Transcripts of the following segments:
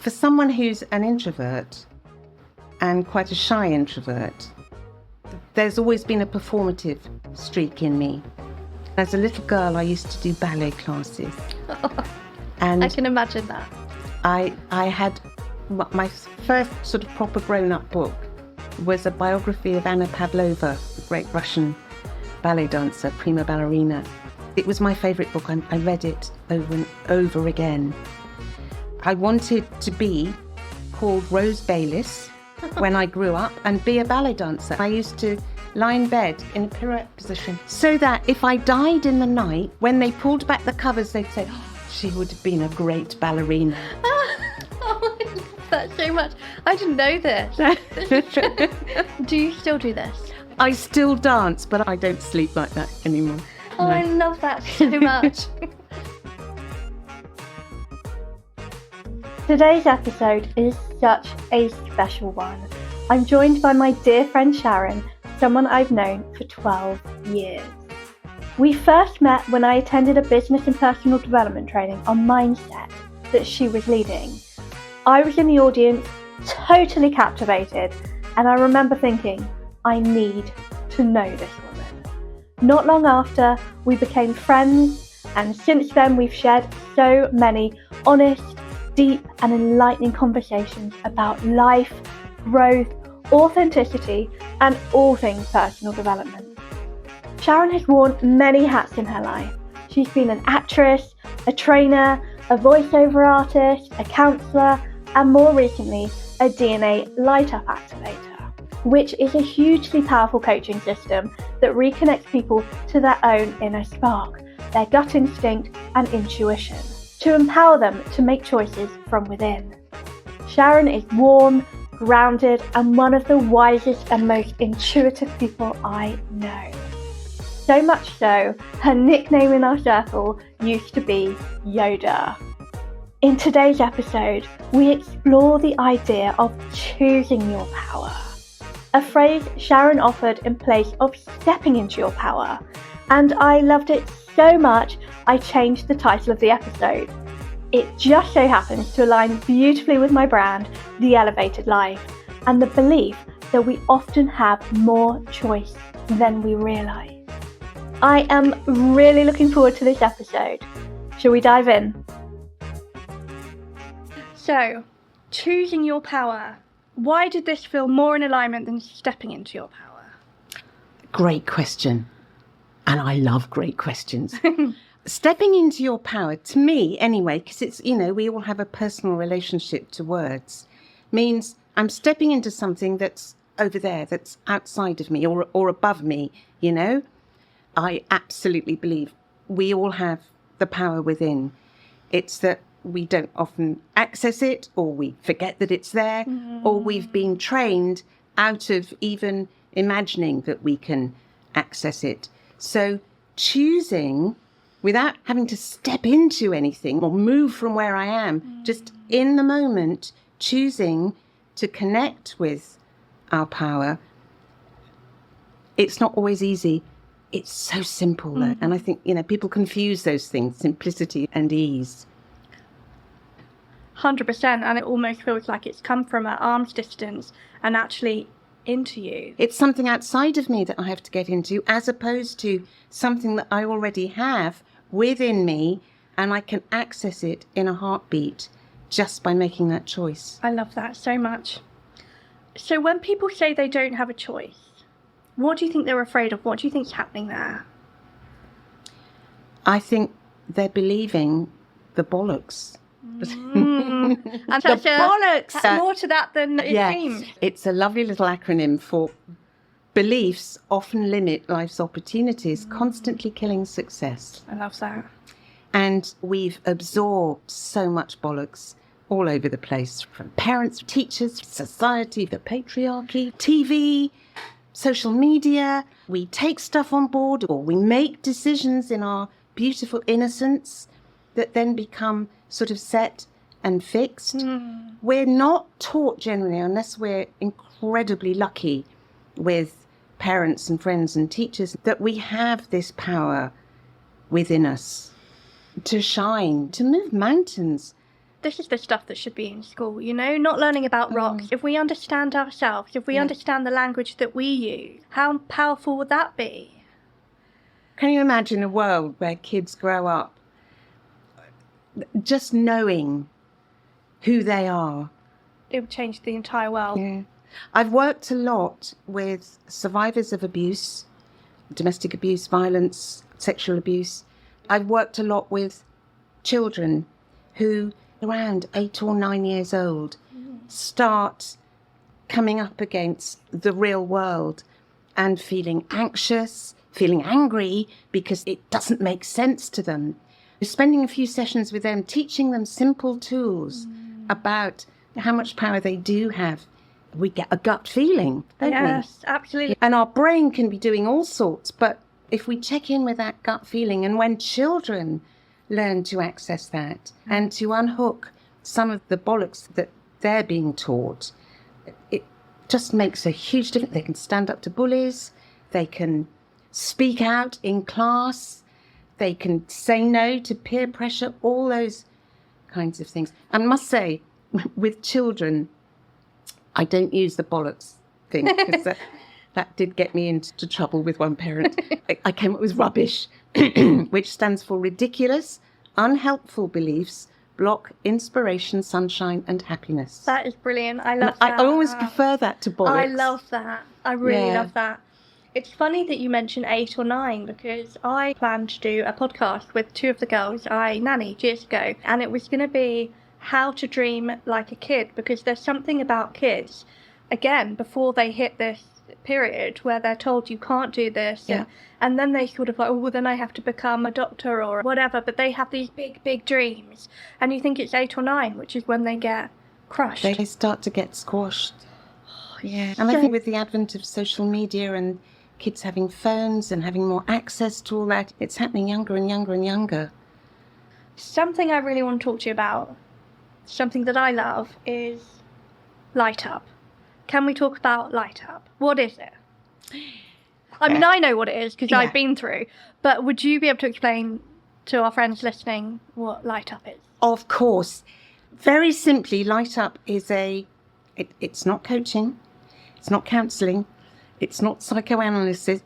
For someone who's an introvert and quite a shy introvert, there's always been a performative streak in me. As a little girl, I used to do ballet classes. And I can imagine that. I had my first sort of proper grown-up book was a biography of Anna Pavlova, the great Russian ballet dancer, prima ballerina. It was my favourite book. I read it over and over again. I wanted to be called Rose Bayliss when I grew up and be a ballet dancer. I used to lie in bed in a pirouette position so that if I died in the night, when they pulled back the covers, they'd say, oh, she would have been a great ballerina. Oh, I love that so much. I didn't know this. Do you still do this? I still dance, but I don't sleep like that anymore. Oh, no. I love that so much. Today's episode is such a special one. I'm joined by my dear friend Sharon, someone I've known for 12 years. We first met when I attended a business and personal development training on mindset that she was leading. I was in the audience, totally captivated, and I remember thinking, I need to know this woman. Not long after, we became friends, and since then we've shared so many honest, deep and enlightening conversations about life, growth, authenticity, and all things personal development. Sharon has worn many hats in her life. She's been an actress, a trainer, a voiceover artist, a counsellor, and more recently, a DNA light-up activator, which is a hugely powerful coaching system that reconnects people to their own inner spark, their gut instinct and intuition, to empower them to make choices from within. Sharon is warm, grounded, and one of the wisest and most intuitive people I know. So much so, her nickname in our circle used to be Yoda. In today's episode, we explore the idea of choosing your power, a phrase Sharon offered in place of stepping into your power, and I loved it so much I changed the title of the episode. It just so happens to align beautifully with my brand, The Elevated Life, and the belief that we often have more choice than we realise. I am really looking forward to this episode. Shall we dive in? So, choosing your power. Why did this feel more in alignment than stepping into your power? Great question. And I love great questions. Stepping into your power, to me anyway, because it's, we all have a personal relationship to words, means I'm stepping into something that's over there, that's outside of me or above me, I absolutely believe we all have the power within. It's that we don't often access it, or we forget that it's there, or we've been trained out of even imagining that we can access it. So choosing, without having to step into anything or move from where I am, just in the moment, choosing to connect with our power, it's not always easy. It's so simple. And I think, people confuse those things, simplicity and ease. 100%. And it almost feels like it's come from at arm's distance and actually into you. It's something outside of me that I have to get into, as opposed to something that I already have within me, and I can access it in a heartbeat just by making that choice. I love that so much. So when people say they don't have a choice, what do you think they're afraid of? What do you think's happening there? I think they're believing the bollocks. And the bollocks. That's more to that than it seems. It's a lovely little acronym for beliefs often limit life's opportunities, constantly killing success. I love that. And we've absorbed so much bollocks all over the place, from parents, teachers, society, the patriarchy, TV, social media. We take stuff on board, or we make decisions in our beautiful innocence that then become sort of set and fixed. We're not taught generally, unless we're incredibly lucky with parents and friends and teachers, that we have this power within us to shine, to move mountains, this is the stuff that should be in school, you know, not learning about rocks. If we understand ourselves, if we understand the language that we use, how powerful would that be? Can you imagine a world where kids grow up just knowing who they are? It would change the entire world. Yeah. I've worked a lot with survivors of abuse, domestic abuse, violence, sexual abuse. I've worked a lot with children who, around 8 or 9 years old, start coming up against the real world and feeling anxious, feeling angry because it doesn't make sense to them. Spending a few sessions with them, teaching them simple tools about how much power they do have. We get a gut feeling, don't we? Yes, absolutely. And our brain can be doing all sorts, but if we check in with that gut feeling, and when children learn to access that and to unhook some of the bollocks that they're being taught, it just makes a huge difference. They can stand up to bullies, they can speak out in class, they can say no to peer pressure, all those kinds of things. I must say, with children, I don't use the bollocks thing, because that did get me into trouble with one parent. I came up with rubbish, which stands for ridiculous, unhelpful beliefs block inspiration, sunshine and happiness. That is brilliant. I love that. I always prefer that to bollocks. I love that. I really love that. It's funny that you mentioned 8 or 9, because I planned to do a podcast with 2 of the girls I nannied years ago, and it was going to be how to dream like a kid, because there's something about kids, again, before they hit this period where they're told you can't do this, and then they sort of like, oh, well, then I have to become a doctor or whatever, but they have these big dreams, and you think it's 8 or 9, which is when they get crushed. They start to get squashed. And I think with the advent of social media and kids having phones and having more access to all that, it's happening younger and younger and younger. Something I really want to talk to you about, something that I love, is Light Up. Can we talk about Light Up? What is it? I mean, I know what it is because I've been through, but would you be able to explain to our friends listening what Light Up is? Of course. Very simply, Light Up is it's not coaching, it's not counselling, it's not psychoanalysis.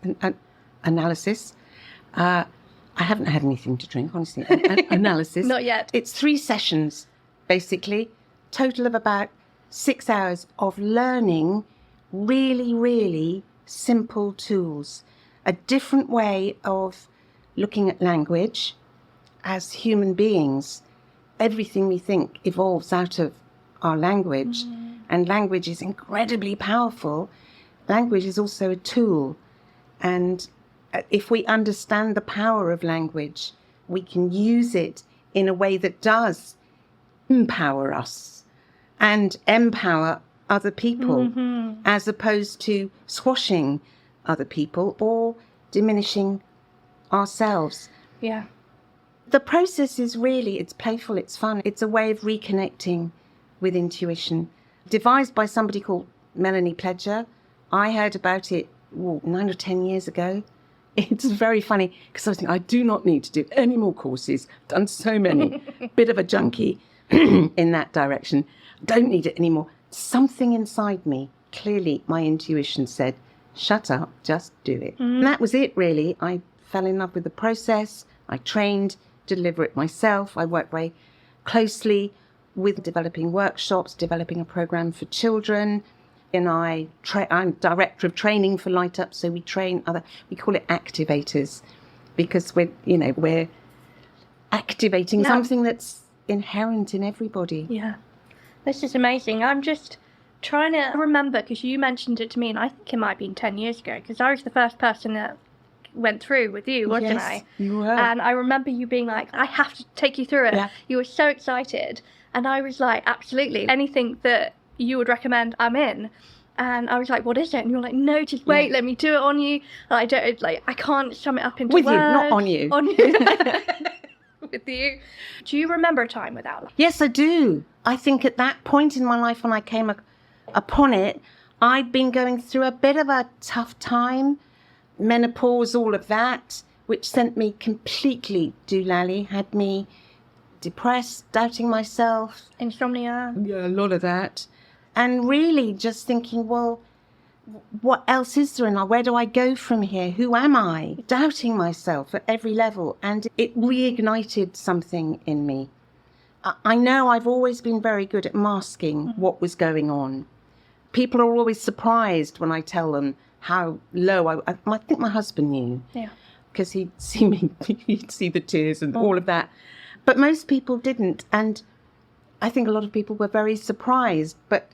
I haven't had anything to drink, honestly. Analysis. Not yet. It's 3 sessions, basically, total of about 6 hours of learning really simple tools, a different way of looking at language as human beings. Everything we think evolves out of our language, and language is incredibly powerful. Language is also a tool, and if we understand the power of language, we can use it in a way that does empower us and empower other people, as opposed to squashing other people or diminishing ourselves. Yeah. The process is really, it's playful, it's fun. It's a way of reconnecting with intuition, devised by somebody called Melanie Pledger. I heard about it 9 or 10 years ago. It's very funny because I was thinking, I do not need to do any more courses. I've done so many. Bit of a junkie in that direction. Don't need it anymore. Something inside me, clearly my intuition said, shut up, just do it. And that was it, really. I fell in love with the process. I trained to deliver it myself. I worked very closely with developing workshops, developing a program for children. And I'm director of training for Light Up, so we train we call it activators, because we're activating something that's inherent in everybody. Yeah. This is amazing. I'm just trying to remember, because you mentioned it to me, and I think it might have been 10 years ago, because I was the first person that went through with you, wasn't I? You were. And I remember you being like, I have to take you through it. Yeah. You were so excited. And I was like, absolutely. Anything that you would recommend, I'm in. And I was like, what is it? And you're like, no, just wait, let me do it on you. And I can't sum it up into with words. You, not on you. On you. With you. Do you remember a time without? Yes, I do. I think at that point in my life when I came upon it, I'd been going through a bit of a tough time, menopause, all of that, which sent me completely doolally, had me depressed, doubting myself. Insomnia. Yeah, a lot of that. And really just thinking, well, what else is there in life? Where do I go from here? Who am I? Doubting myself at every level. And it reignited something in me. I know I've always been very good at masking what was going on. People are always surprised when I tell them how low I think my husband knew. Yeah. Because he'd see me, he'd see the tears and all of that. But most people didn't. And I think a lot of people were very surprised. But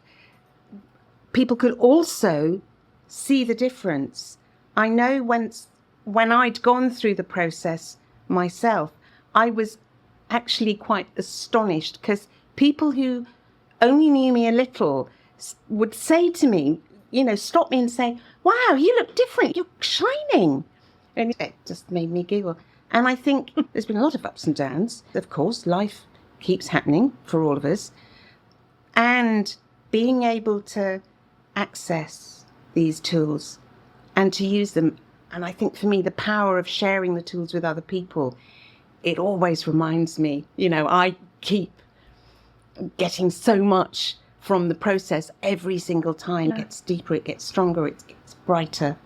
people could also see the difference. I know when I'd gone through the process myself, I was actually quite astonished, because people who only knew me a little would say to me, stop me and say, wow, you look different, you're shining. And it just made me giggle. And I think there's been a lot of ups and downs. Of course, life keeps happening for all of us. And being able to access these tools and to use them, and I think for me, the power of sharing the tools with other people, it always reminds me, I keep getting so much from the process every single time. It gets deeper, it gets stronger, it gets brighter.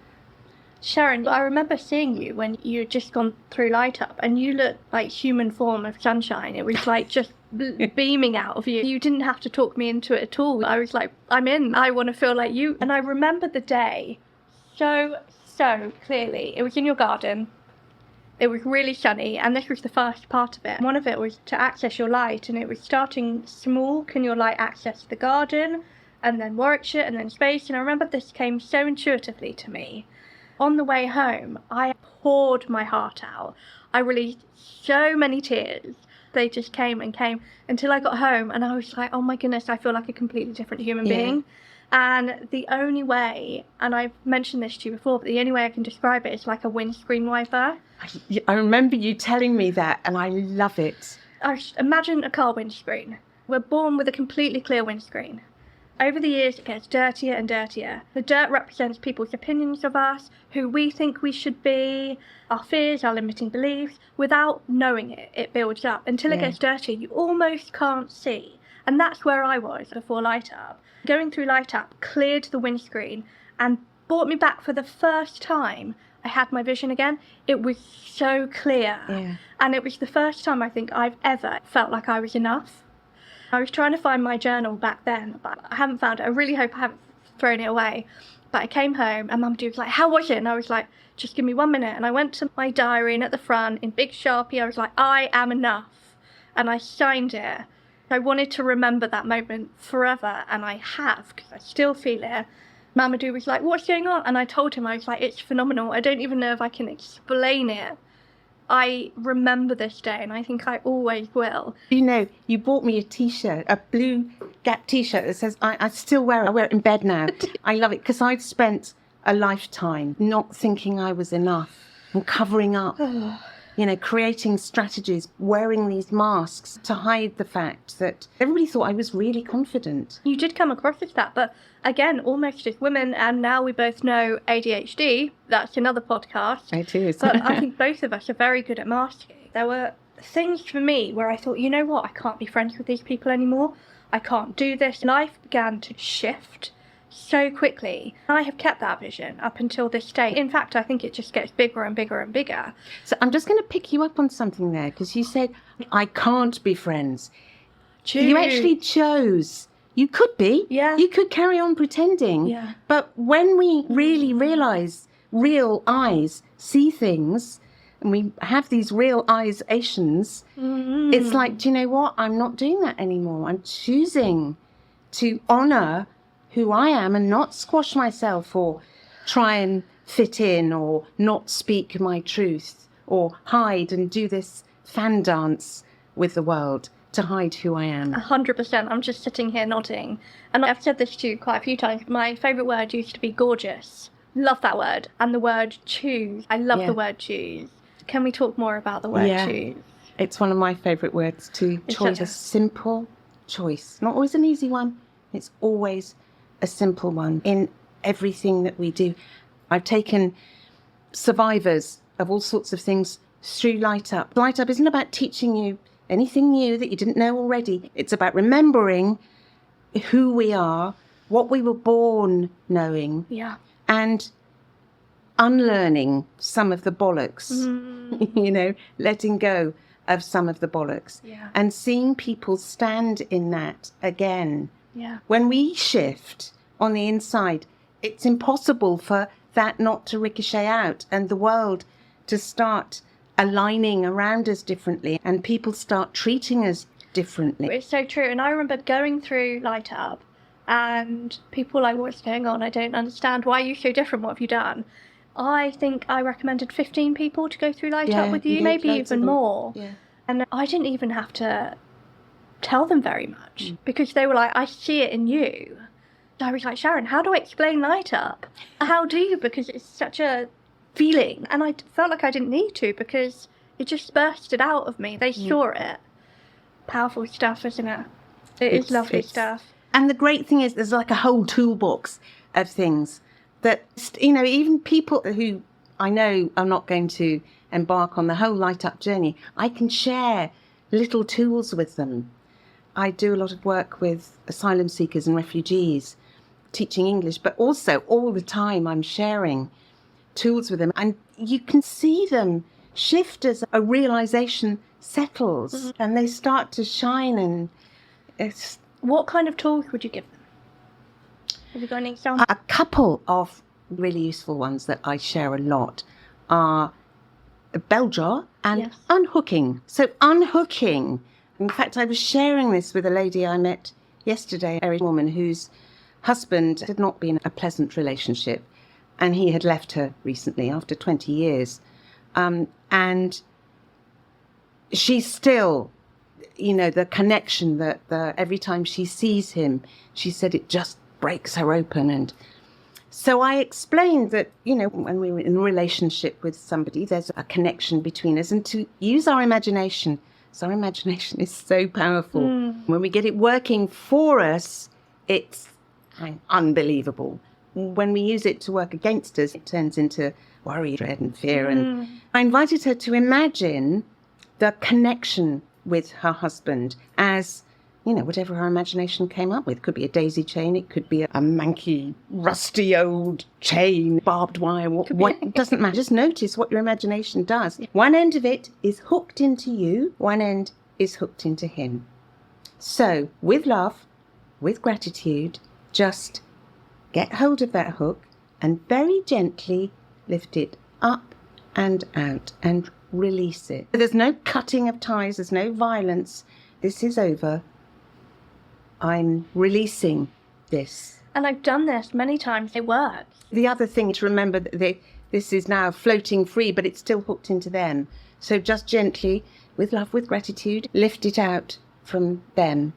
Sharon, I remember seeing you when you had just gone through Light Up, and you looked like human form of sunshine. It was like just beaming out of you. You didn't have to talk me into it at all. I was like, I'm in. I want to feel like you. And I remember the day so clearly. It was in your garden. It was really sunny, and this was the first part of it. One of it was to access your light, and it was starting small. Can your light access the garden, and then Warwickshire, and then space? And I remember this came so intuitively to me. On the way home, I poured my heart out. I released so many tears. They just came and came until I got home, and I was like, oh my goodness, I feel like a completely different human being. And the only way, and I've mentioned this to you before, but the only way I can describe it is like a windscreen wiper. I remember you telling me that, and I love it. Imagine a car windscreen. We're born with a completely clear windscreen. Over the years, it gets dirtier and dirtier. The dirt represents people's opinions of us, who we think we should be, our fears, our limiting beliefs. Without knowing it, it builds up until it gets dirtier. You almost can't see. And that's where I was before Light Up. Going through Light Up cleared the windscreen and brought me back for the first time. I had my vision again. It was so clear. Yeah. And it was the first time I think I've ever felt like I was enough. I was trying to find my journal back then, but I haven't found it. I really hope I haven't thrown it away. But I came home and Mum was like, how was it? And I was like, just give me 1 minute. And I went to my diary, and at the front, in big Sharpie, I was like, I am enough. And I signed it. I wanted to remember that moment forever, and I have, because I still feel it. Mamadou was like, what's going on? And I told him, I was like, it's phenomenal. I don't even know if I can explain it. I remember this day, and I think I always will. You bought me a T-shirt, a blue Gap T-shirt that says, I still wear it. I wear it in bed now. I love it, because I'd spent a lifetime not thinking I was enough and covering up. Creating strategies, wearing these masks to hide the fact that everybody thought I was really confident. You did come across as that, but again, almost as women, and now we both know ADHD, that's another podcast. It is. But I think both of us are very good at masking. There were things for me where I thought, you know what, I can't be friends with these people anymore. I can't do this. Life began to shift so quickly. I have kept that vision up until this day. In fact, I think it just gets bigger and bigger and bigger. So I'm just going to pick you up on something there, because you said, I can't be friends. You actually chose. You could be. Yeah. You could carry on pretending. Yeah. But when we really realise real eyes see things, and we have these realizations, it's like, do you know what? I'm not doing that anymore. I'm choosing to honour who I am and not squash myself or try and fit in or not speak my truth or hide and do this fan dance with the world to hide who I am. 100%. I'm just sitting here nodding. And I've said this to you quite a few times. My favourite word used to be gorgeous. Love that word. And the word choose. I love the word choose. Can we talk more about the word choose? It's one of my favourite words too. Choice, a simple choice. Not always an easy one. It's always a simple one in everything that we do. I've taken survivors of all sorts of things through Light Up. Light Up isn't about teaching you anything new that you didn't know already. It's about remembering who we are, what we were born knowing, Yeah. and unlearning some of the bollocks, letting go of some of the bollocks, and seeing people stand in that again. Yeah. When we shift on the inside, it's impossible for that not to ricochet out and the world to start aligning around us differently and people start treating us differently. It's so true. And I remember going through Light Up and people like, what's going on? I don't understand. Why are you so different? What have you done? I think I recommended 15 people to go through Light Up with you, maybe even more. Yeah. And I didn't even have to tell them very much because they were like, I see it in you. I was like, Sharon, how do I explain Light Up? How do you? Because it's such a feeling. And I felt like I didn't need to because it just bursted out of me. They saw it. Powerful stuff, isn't it? It's lovely stuff. And the great thing is there's like a whole toolbox of things that, even people who I know are not going to embark on the whole Light Up journey, I can share little tools with them. I do a lot of work with asylum seekers and refugees, teaching English, but also all the time I'm sharing tools with them. And you can see them shift as a realization settles and they start to shine. And it's... What kind of tools would you give them? Have you got any examples? A couple of really useful ones that I share a lot are a bell jar and unhooking. So unhooking, in fact, I was sharing this with a lady I met yesterday, a woman whose husband had not been a pleasant relationship and he had left her recently after 20 years. And she's still, the connection that every time she sees him, she said it just breaks her open. And so I explained that, when we're in a relationship with somebody, there's a connection between us and to use our imagination. So our imagination is so powerful. When we get it working for us, it's unbelievable. When we use it to work against us, it turns into worry, dread and fear. And I invited her to imagine the connection with her husband as, whatever her imagination came up with. It could be a daisy chain, it could be a manky, rusty old chain, barbed wire, what doesn't matter. Just notice what your imagination does. One end of it is hooked into you, one end is hooked into him. So, with love, with gratitude, just get hold of that hook and very gently lift it up and out and release it. There's no cutting of ties, there's no violence. This is over. I'm releasing this. And I've done this many times. It works. The other thing to remember, that this is now floating free, but it's still hooked into them. So just gently, with love, with gratitude, lift it out from them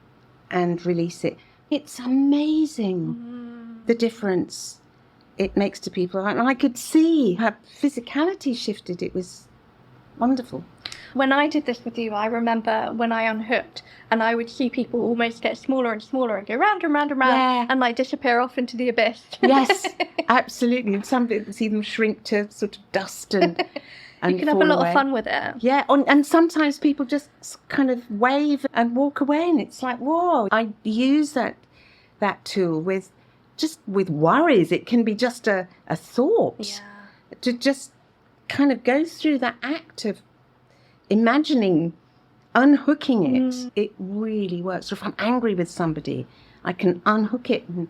and release it. It's amazing the difference it makes to people. And I could see her physicality shifted. It was wonderful. When I did this with you, I remember when I unhooked and I would see people almost get smaller and smaller and go round and round and round and disappear off into the abyss. Yes, absolutely. And some people see them shrink to sort of dust and you can have a lot of fun with it. Yeah, and sometimes people just kind of wave and walk away and it's like, whoa. I use that tool with worries. It can be just a thought to just kind of go through that act of imagining, unhooking it. It really works. Or if I'm angry with somebody, I can unhook it and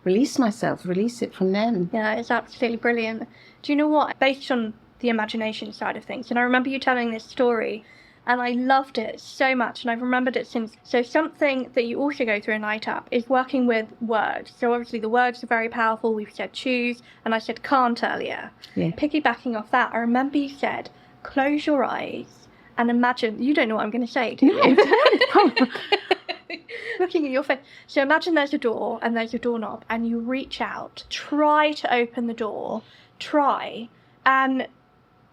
release myself, release it from them. Yeah, it's absolutely brilliant. Do you know what? Based on the imagination side of things, and I remember you telling this story, and I loved it so much, and I've remembered it since. So something that you also go through in Light Up is working with words. So obviously the words are very powerful. We've said choose, and I said can't earlier. Yeah. Piggybacking off that, I remember you said close your eyes and imagine. You don't know what I'm going to say, do you? No. Looking at your face. So imagine there's a door and there's a doorknob and you reach out, try to open the door, and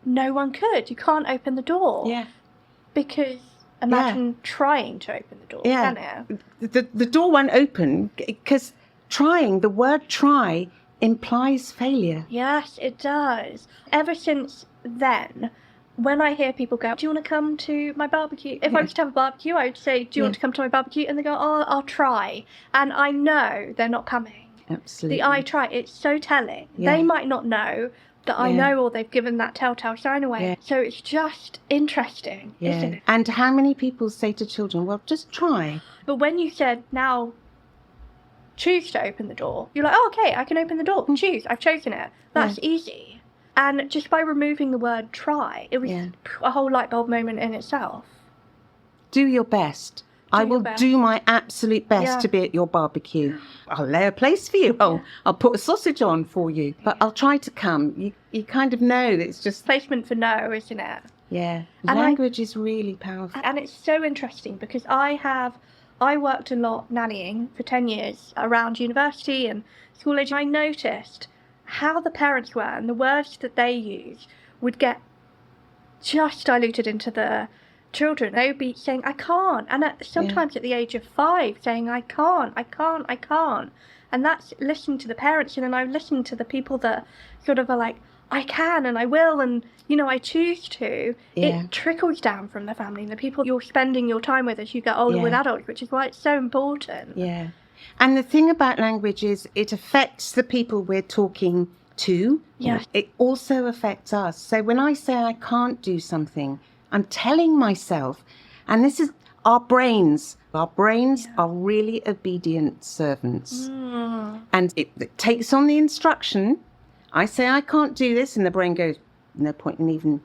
no one could. You can't open the door. Yeah. Because imagine trying to open the door, can it? The door won't open because the word try implies failure. Yes, it does. Ever since then, when I hear people go, do you want to come to my barbecue? If I was to have a barbecue, I would say, do you want to come to my barbecue? And they go, oh, I'll try. And I know they're not coming. Absolutely. The I try, it's so telling. Yeah. They might not know that I know, or they've given that telltale sign away. Yeah. So it's just interesting, isn't it? And how many people say to children, well, just try. But when you said, now choose to open the door, you're like, oh, okay, I can open the door. Choose, I've chosen it. That's easy. And just by removing the word try, it was a whole light bulb moment in itself. Do your best. I will do my absolute best to be at your barbecue. I'll lay a place for you. I'll put a sausage on for you. But I'll try to come. You kind of know that it's just... Placement for no, isn't it? Yeah. And language is really powerful. And it's so interesting because I worked a lot nannying for 10 years around university and school age. I noticed how the parents were and the words that they used would get just diluted into the children. They would be saying, I can't. And sometimes at the age of 5, saying, I can't. And that's listening to the parents. And then I listen to the people that sort of are like, I can and I will and, I choose to. It trickles down from the family and the people you're spending your time with as you get older with adults, which is why it's so important. Yeah. And the thing about language is it affects the people we're talking to. Yes. It also affects us. So when I say I can't do something, I'm telling myself, and this is our brains are really obedient servants. And it takes on the instruction. I say I can't do this, and the brain goes, no point in even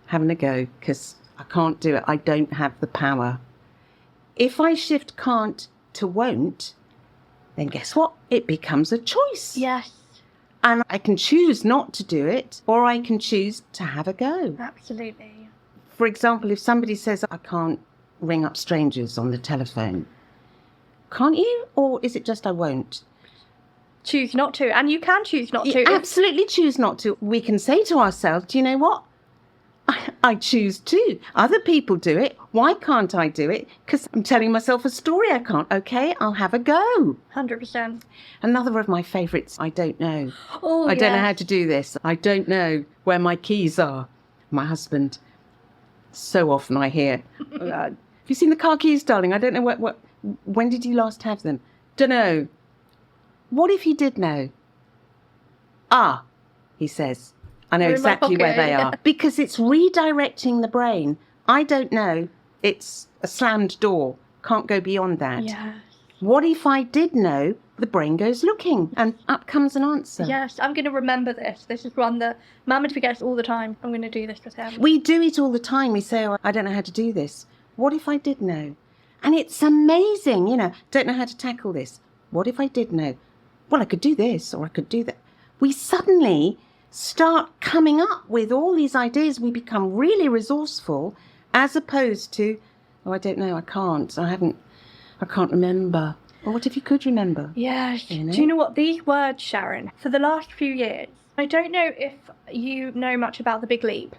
having a go, because I can't do it. I don't have the power. If I shift can't to won't, then guess what? It becomes a choice. Yes. And I can choose not to do it, or I can choose to have a go. Absolutely. For example, if somebody says, I can't ring up strangers on the telephone, can't you? Or is it just I won't? Choose not to. And you can choose not to. You absolutely choose not to. We can say to ourselves, do you know what? I choose to. Other people do it. Why can't I do it? Because I'm telling myself a story I can't. Okay, I'll have a go. 100%. Another of my favourites, I don't know. Oh, I don't know how to do this. I don't know where my keys are. My husband, so often I hear, have you seen the car keys, darling? I don't know when did you last have them? Don't know. What if he did know? He says, I know exactly where they are. Because it's redirecting the brain. I don't know. It's a slammed door. Can't go beyond that. Yes. What if I did know? The brain goes looking and up comes an answer. Yes, I'm going to remember this. This is one that Mama forgets all the time. I'm going to do this with him. We do it all the time. We say, I don't know how to do this. What if I did know? And it's amazing, don't know how to tackle this. What if I did know? Well, I could do this or I could do that. We suddenly start coming up with all these ideas. We become really resourceful as opposed to, I don't know, I can't. I can't remember. Well, what if you could remember? Yes. Do you know what? These words, Sharon, for the last few years, I don't know if you know much about the Big Leap.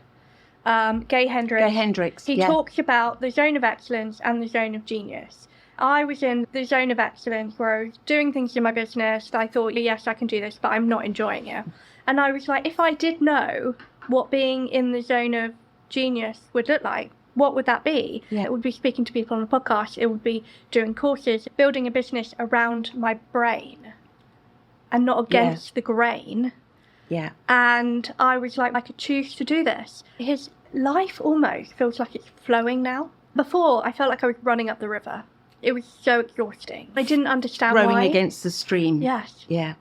Gay Hendricks. He talks about the zone of excellence and the zone of genius. I was in the zone of excellence where I was doing things in my business. I thought, yes, I can do this, but I'm not enjoying it. And I was like, if I did know what being in the zone of genius would look like, what would that be? It would be speaking to people on a podcast. It would be doing courses, building a business around my brain and not against the grain. Yeah. And I was like, I could choose to do this. His life almost feels like it's flowing now. Before, I felt like I was running up the river. It was so exhausting. I didn't understand why. Rowing against the stream. Yes. Yeah.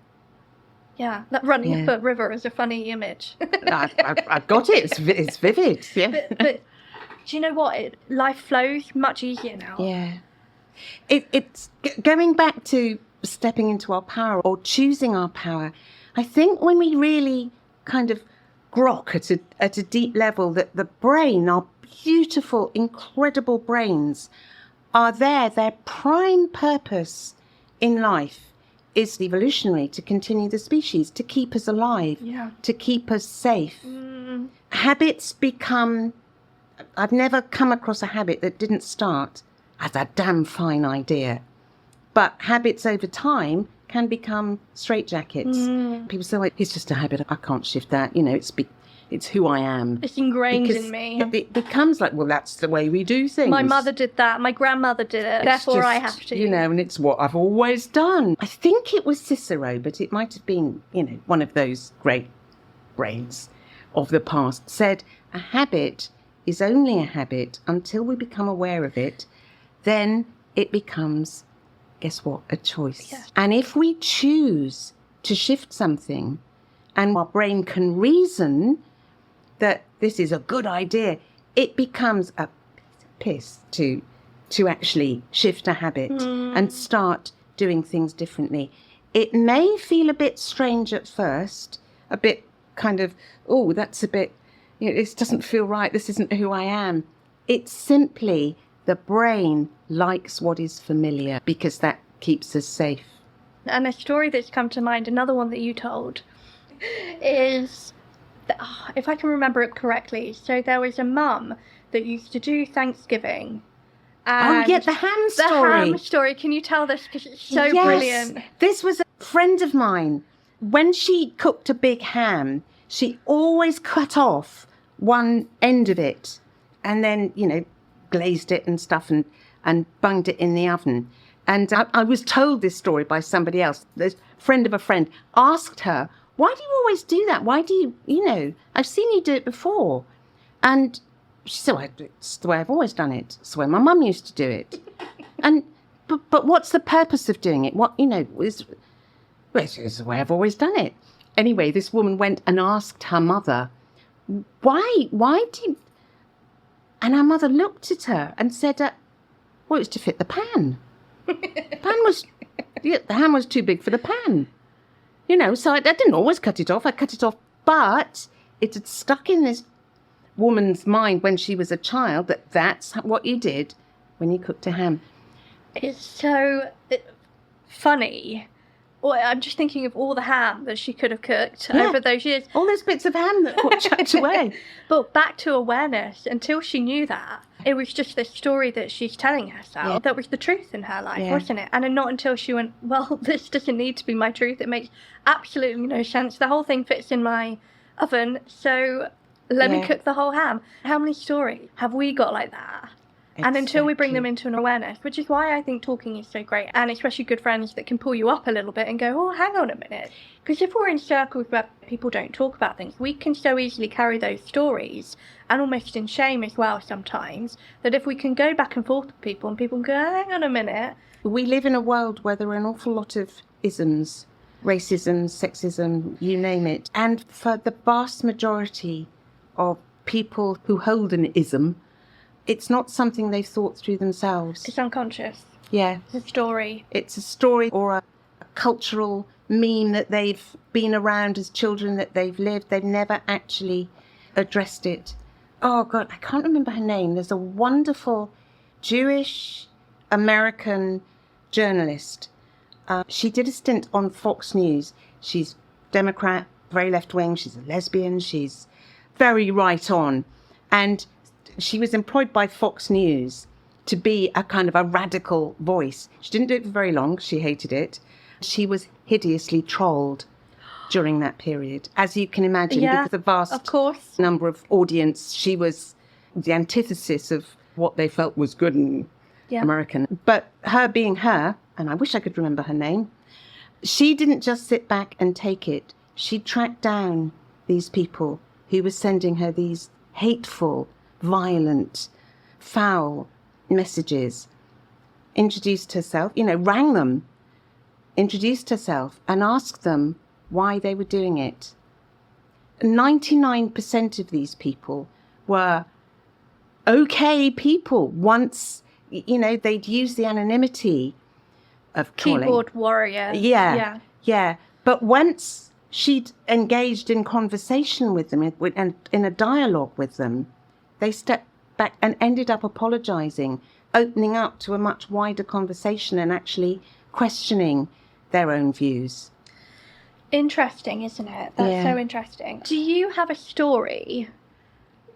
Yeah, that running up a river is a funny image. I've got it. It's vivid. Yeah. But do you know what? Life flows much easier now. Yeah. It's going back to stepping into our power or choosing our power. I think when we really kind of grok at a deep level that the brain, our beautiful, incredible brains, are there. Their prime purpose in life is evolutionary, to continue the species, to keep us alive, to keep us safe. Habits become... I've never come across a habit that didn't start as a damn fine idea. But habits over time can become straitjackets. People say, well, it's just a habit. I can't shift that. It's who I am. It's ingrained Because in me. it becomes like, well, that's the way we do things. My mother did that. My grandmother did it. Therefore, I have to. And it's what I've always done. I think it was Cicero, but it might have been, one of those great brains of the past, said a habit is only a habit until we become aware of it. Then it becomes, guess what, a choice. Yeah. And if we choose to shift something and our brain can reason that this is a good idea, it becomes a piss to actually shift a habit and start doing things differently. It may feel a bit strange at first, a bit kind of, oh, that's a bit, this doesn't feel right, this isn't who I am. It's simply the brain likes what is familiar because that keeps us safe. And a story that's come to mind, another one that you told, is, if I can remember it correctly, so there was a mum that used to do Thanksgiving. And the ham story. The ham story. Can you tell this? Because it's so brilliant. This was a friend of mine. When she cooked a big ham, she always cut off one end of it and then, glazed it and stuff and bunged it in the oven. And I was told this story by somebody else. The friend of a friend asked her, why do you always do that? Why do you, I've seen you do it before. And she said, it's the way I've always done it. It's the way my mum used to do it. But what's the purpose of doing it? It's the way I've always done it. Anyway, this woman went and asked her mother, why do you... And her mother looked at her and said, well, it's to fit the pan. The ham was too big for the pan. So I didn't always cut it off. I cut it off, but it had stuck in this woman's mind when she was a child that that's what you did when you cooked a ham. It's so funny. Well, I'm just thinking of all the ham that she could have cooked over those years. All those bits of ham that got chucked away. But back to awareness, until she knew that, it was just this story that she's telling herself that was the truth in her life, wasn't it? And not until she went, well, this doesn't need to be my truth. It makes absolutely no sense. The whole thing fits in my oven, so let me cook the whole ham. How many stories have we got like that? And until we bring them into an awareness, which is why I think talking is so great, and especially good friends that can pull you up a little bit and go, oh, hang on a minute. Because if we're in circles where people don't talk about things, we can so easily carry those stories, and almost in shame as well sometimes, that if we can go back and forth with people and people can go, hang on a minute. We live in a world where there are an awful lot of isms, racism, sexism, you name it. And for the vast majority of people who hold an ism, it's not something they've thought through themselves. It's unconscious. Yeah. It's a story. It's a story or a cultural meme that they've been around as children, that they've lived. They've never actually addressed it. Oh, God, I can't remember her name. There's a wonderful Jewish American journalist. She did a stint on Fox News. She's Democrat, very left-wing. She's a lesbian. She's very right on. And she was employed by Fox News to be a kind of a radical voice. She didn't do it for very long. She hated it. She was hideously trolled during that period, as you can imagine, because the vast number of audience, she was the antithesis of what they felt was good and American. But her being her, and I wish I could remember her name, she didn't just sit back and take it. She tracked down these people who were sending her these hateful, violent, foul messages, introduced herself, rang them, introduced herself and asked them why they were doing it. 99% of these people were okay people once, they'd use the anonymity of keyboard warrior. Yeah. But once she'd engaged in conversation with them and in a dialogue with them, they stepped back and ended up apologising, opening up to a much wider conversation and actually questioning their own views. Interesting, isn't it? That's so interesting. Do you have a story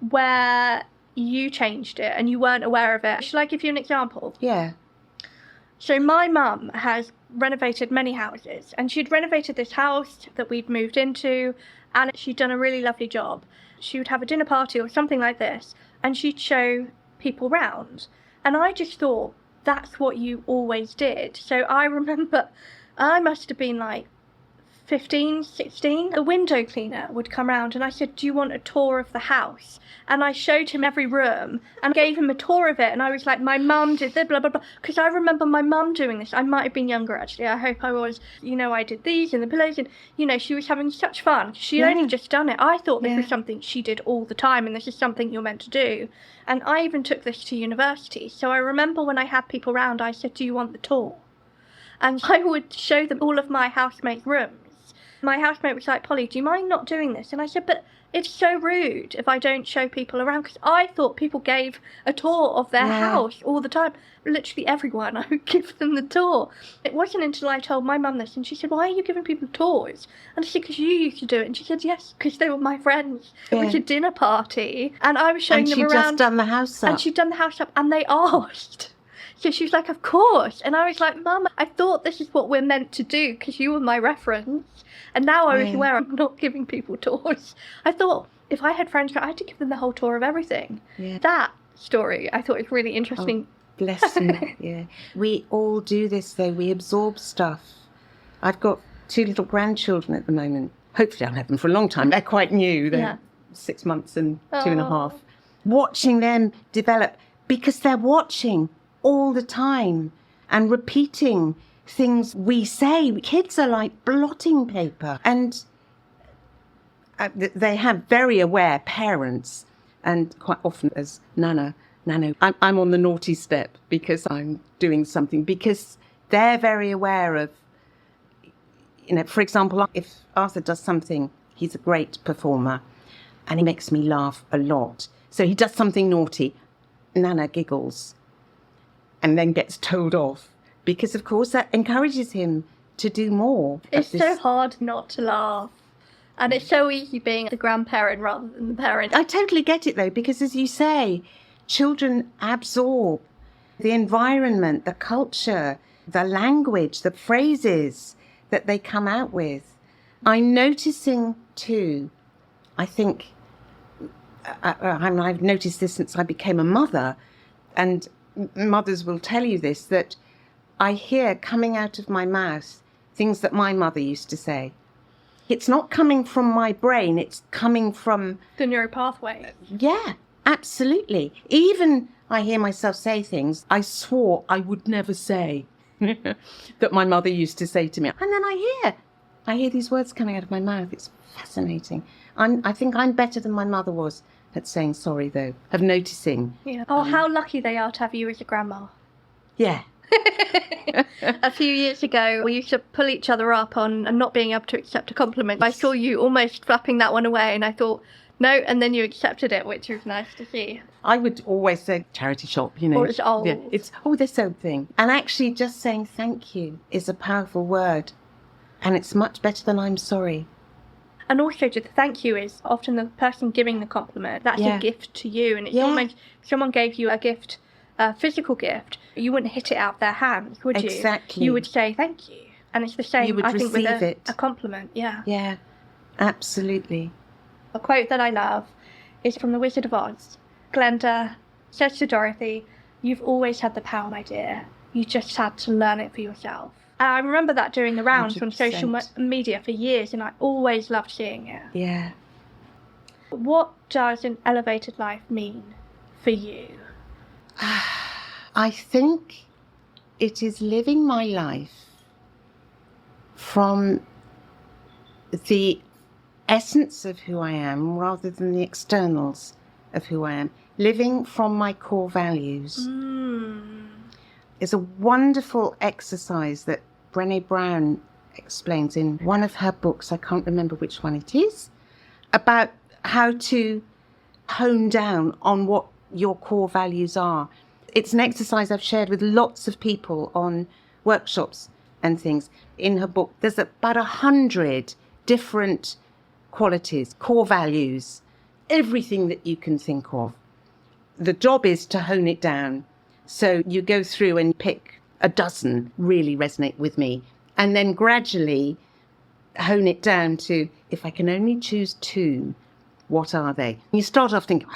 where you changed it and you weren't aware of it? Shall I give you an example? Yeah. So my mum has renovated many houses, and she'd renovated this house that we'd moved into, and she'd done a really lovely job. She would have a dinner party or something like this, and she'd show people round. And I just thought, that's what you always did. So I remember I must have been like 15, 16. The window cleaner would come round and I said, do you want a tour of the house? And I showed him every room and gave him a tour of it. And I was like, my mum did this, blah, blah, blah. Because I remember my mum doing this. I might have been younger, actually. I hope I was. I did these and the pillows. And, she was having such fun. She'd only just done it. I thought this was something she did all the time. And this is something you're meant to do. And I even took this to university. So I remember when I had people round, I said, do you want the tour? And I would show them all of my housemates' rooms. My housemate was like, Polly, do you mind not doing this? And I said, but it's so rude if I don't show people around, because I thought people gave a tour of their house all the time. Literally everyone, I would give them the tour. It wasn't until I told my mum this, and she said, why are you giving people tours? And I said, because you used to do it. And she said, yes, because they were my friends. It was a dinner party, and I was showing them around. And she'd just done the house up. And she'd done the house up, and they asked. So she was like, of course. And I was like, Mum, I thought this is what we're meant to do because you were my reference. And now I was aware I'm not giving people tours. I thought if I had friends, I had to give them the whole tour of everything. Yeah. That story I thought was really interesting. Oh, bless you. Yeah. We all do this, though. We absorb stuff. I've got 2 little grandchildren at the moment. Hopefully I'll have them for a long time. They're quite new. They're 6 months and 2.5. Watching them develop because they're watching all the time and repeating things we say. Kids are like blotting paper, and they have very aware parents, and quite often as Nano, I'm on the naughty step because I'm doing something, because they're very aware of, for example, if Arthur does something, he's a great performer and he makes me laugh a lot. So he does something naughty, Nana giggles and then gets told off, because, of course, that encourages him to do more. It's so hard not to laugh. And it's so easy being the grandparent rather than the parent. I totally get it, though, because, as you say, children absorb the environment, the culture, the language, the phrases that they come out with. I'm noticing, too, I think, I've noticed this since I became a mother, and mothers will tell you this, that I hear coming out of my mouth things that my mother used to say. It's not coming from my brain, it's coming from the neural pathway. Yeah, absolutely. Even I hear myself say things I swore I would never say that my mother used to say to me. And then I hear these words coming out of my mouth. It's fascinating. I think I'm better than my mother was at saying sorry, though, of noticing. Yeah. Oh, how lucky they are to have you as a grandma. Yeah. A few years ago, we used to pull each other up on not being able to accept a compliment. I saw you almost flapping that one away, and I thought, no, and then you accepted it, which was nice to see. I would always say charity shop, Or it's old. Yeah, it's, there's something. And actually just saying thank you is a powerful word, and it's much better than I'm sorry. And also, just thank you is often the person giving the compliment. That's a gift to you. And it's almost, if someone gave you a gift, a physical gift, you wouldn't hit it out their hands, would you? Exactly. You would say thank you. And it's the same, you would I think, with it. A compliment. Yeah. Yeah, absolutely. A quote that I love is from The Wizard of Oz. Glenda says to Dorothy, "You've always had the power, my dear. You just had to learn it for yourself." And I remember that doing the rounds 100%. On social media for years, and I always loved seeing it. Yeah. What does an elevated life mean for you? I think it is living my life from the essence of who I am rather than the externals of who I am. Living from my core values. It's a wonderful exercise that Brené Brown explains in one of her books, I can't remember which one it is, about how to hone down on what your core values are. It's an exercise I've shared with lots of people on workshops and things. In her book, there's about 100 different qualities, core values, everything that you can think of. The job is to hone it down. So you go through and pick a dozen really resonate with me. And then gradually hone it down to, if I can only choose 2, what are they? You start off thinking,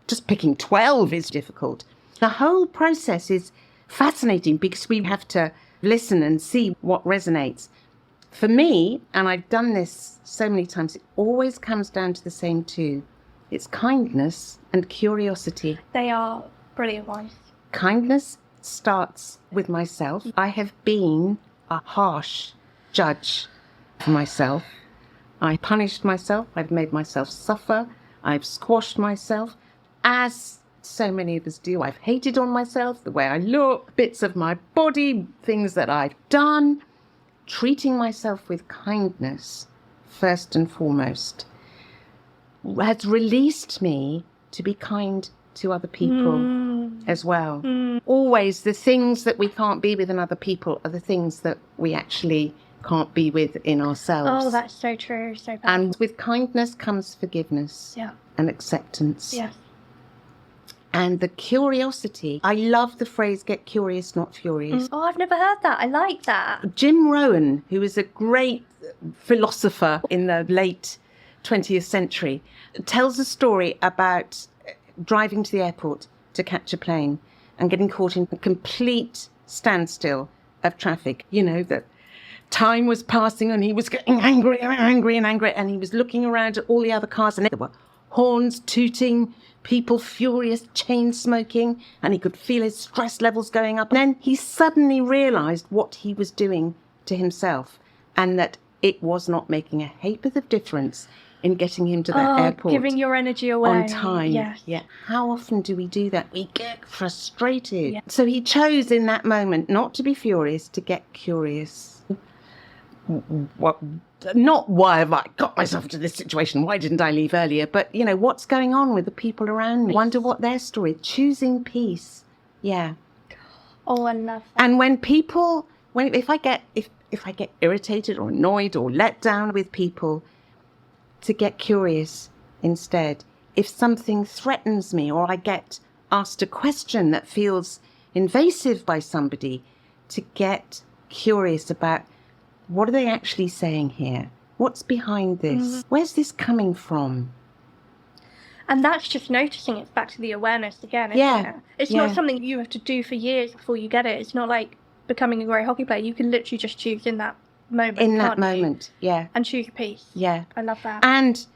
just picking 12 is difficult. The whole process is fascinating because we have to listen and see what resonates. For me, and I've done this so many times, it always comes down to the same 2. It's kindness and curiosity. They are brilliant ones. Kindness starts with myself. I have been a harsh judge for myself. I punished myself. I've made myself suffer. I've squashed myself, as so many of us do. I've hated on myself, the way I look, bits of my body, things that I've done. Treating myself with kindness, first and foremost, has released me to be kind to other people as well. Always the things that we can't be with in other people are the things that we actually can't be with in ourselves. Oh, that's so true, so bad. And with kindness comes forgiveness and acceptance. Yes. And the curiosity. I love the phrase, get curious, not furious. Oh, I've never heard that. I like that. Jim Rohn, who was a great philosopher in the late 20th century, tells a story about driving to the airport to catch a plane and getting caught in a complete standstill of traffic. You know, that time was passing and he was getting angry, and he was looking around at all the other cars, and there were horns tooting, people furious, chain smoking, and he could feel his stress levels going up. And then he suddenly realised what he was doing to himself, and that it was not making a ha'porth of difference in getting him to that airport. Giving your energy away. On time. Yes. Yeah. How often do we do that? We get frustrated. Yeah. So he chose in that moment not to be furious, to get curious. Not why have I got myself into this situation? Why didn't I leave earlier? But, you know, what's going on with the people around me? Wonder what their story. Choosing peace. Yeah. Oh, I love that. And if I get irritated or annoyed or let down with people, to get curious instead. If something threatens me or I get asked a question that feels invasive by somebody, to get curious about, what are they actually saying here? What's behind this? Mm-hmm. Where's this coming from? And that's just noticing. It's back to the awareness again, isn't it? It's not something you have to do for years before you get it. It's not like becoming a great hockey player. You can literally just choose in that moment. In that moment, And choose your peace. Yeah. I love that. And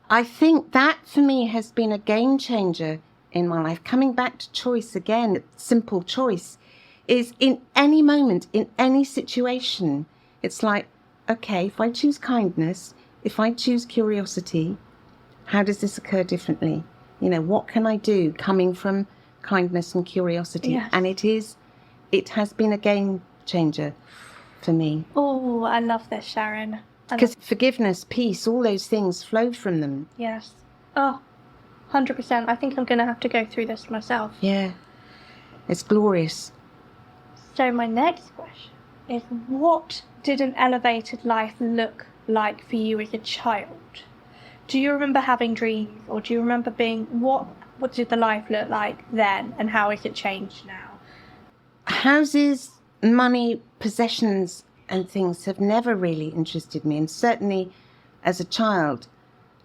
I think that for me has been a game changer in my life. Coming back to choice again, simple choice, is in any moment, in any situation, it's like, okay, if I choose kindness, if I choose curiosity, how does this occur differently? You know, what can I do coming from kindness and curiosity? Yes. And it has been a game changer for me. Oh, I love this, Sharon. Because forgiveness, peace, all those things flow from them. Yes. Oh, 100%. I think I'm going to have to go through this myself. Yeah. It's glorious. So my next question is, what did an elevated life look like for you as a child? Do you remember having dreams, or do you remember what did the life look like then, and how has it changed now? Houses, money, possessions and things have never really interested me, and certainly as a child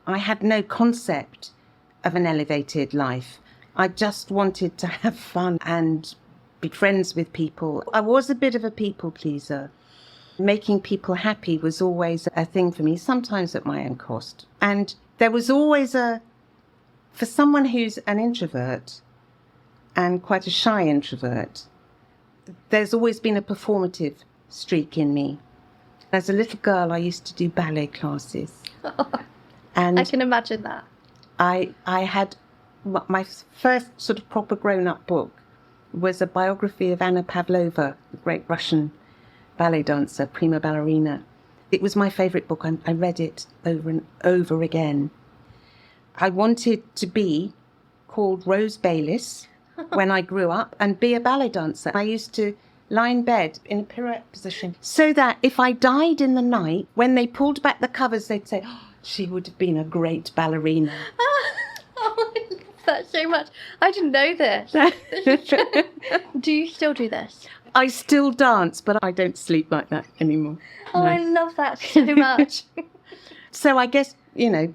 I had no concept of an elevated life. I just wanted to have fun and be friends with people. I was a bit of a people pleaser. Making people happy was always a thing for me, sometimes at my own cost. And there was always for someone who's an introvert and quite a shy introvert, there's always been a performative streak in me. As a little girl, I used to do ballet classes. And I can imagine that. I had my first sort of proper grown-up book was a biography of Anna Pavlova, the great Russian ballet dancer, prima ballerina. It was my favourite book. I read it over and over again. I wanted to be called Rose Bayliss when I grew up and be a ballet dancer. I used to lie in bed in a pirouette position so that if I died in the night, when they pulled back the covers, they'd say, oh, she would have been a great ballerina. Oh, I love that so much. I didn't know this. Do you still do this? I still dance, but I don't sleep like that anymore. Oh, No. I love that so much. So I guess,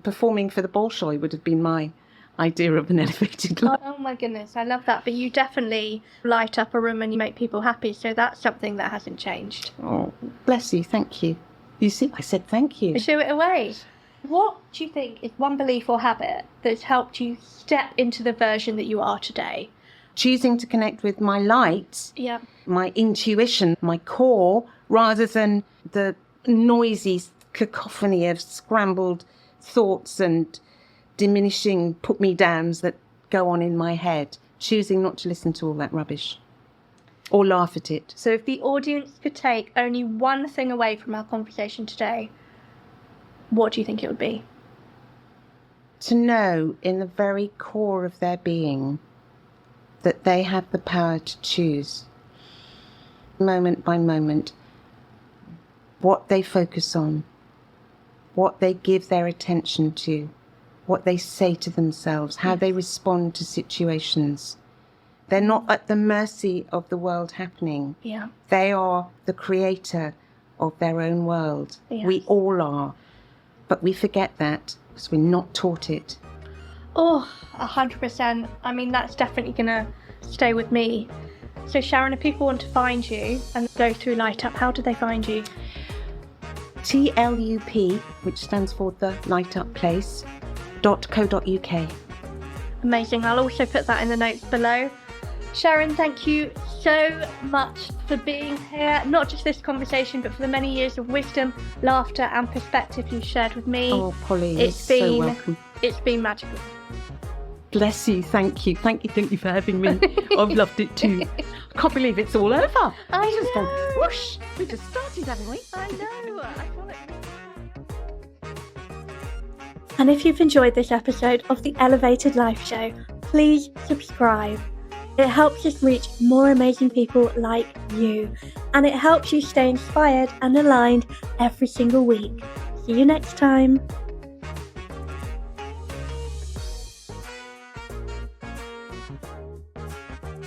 performing for the Bolshoi would have been my idea of an elevated life. Oh my goodness, I love that. But you definitely light up a room and you make people happy. So that's something that hasn't changed. Oh, bless you. Thank you. You see, I said thank you. Show it away. What do you think is one belief or habit that's helped you step into the version that you are today? Choosing to connect with my light, Yeah. my intuition, my core, rather than the noisy cacophony of scrambled thoughts and diminishing put-me-downs that go on in my head. Choosing not to listen to all that rubbish or laugh at it. So if the audience could take only one thing away from our conversation today, what do you think it would be? To know in the very core of their being that they have the power to choose, moment by moment, what they focus on, what they give their attention to, what they say to themselves, how they respond to situations. They're not at the mercy of the world happening. Yeah. They are the creator of their own world. Yes. We all are. But we forget that because we're not taught it. Oh, 100%. I mean, that's definitely going to stay with me. So Sharon, if people want to find you and go through Light Up, how do they find you? TLUP, which stands for The Light Up Place, .co.uk. Amazing. I'll also put that in the notes below. Sharon, thank you so much for being here. Not just this conversation, but for the many years of wisdom, laughter and perspective you shared with me. Oh, Polly, you're so welcome. It's been magical. Bless you. Thank you for having me. I've loved it too. I can't believe it's all over. I just know. gone whoosh. We just started, haven't we? I know. I feel like... And if you've enjoyed this episode of the Elevated Life Show, please subscribe. It helps us reach more amazing people like you, and it helps you stay inspired and aligned every single week. See you next time.